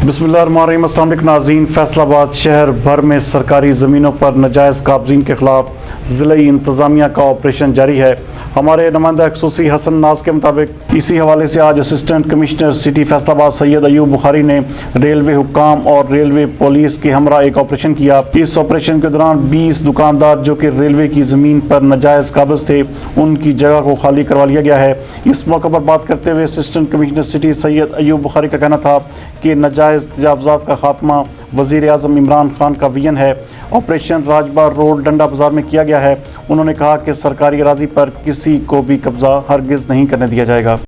बिस्मिल्लाहिर्रहमानिर्रहीम। अस्सलाम वालेकुम नाज़रीन, फैसलाबाद शहर भर में सरकारी ज़मीनों पर नाजायज़ काबज़ीन के ख़िलाफ़ ज़िले इंतज़ामिया का ऑपरेशन जारी है। हमारे नुमाइंदा खसूसी हसन नाज के मुताबिक इसी हवाले से आज assistant commissioner city Faisalabad Syed Ayub Bukhari ने रेलवे हुक्काम और रेलवे पुलिस के हमरा एक ऑपरेशन किया। इस ऑपरेशन के दौरान 20 दुकानदार जो कि रेलवे की ज़मीन पर नाजायज़ काबिज़ थे, उनकी जगह को खाली करवा लिया गया है। इस मौके पर बात करते हुए assistant commissioner city Syed Ayub Bukhari का कहना था कि नाजायज़ तजावुज़ात का खात्मा वज़ीर आज़म इमरान खान का विजन है। ऑपरेशन राजबाग रोड डंडा बाज़ार में किया गया है। उन्होंने कहा कि सरकारी अराज़ी पर किसी को भी कब्ज़ा हरगिज़ नहीं करने दिया जाएगा।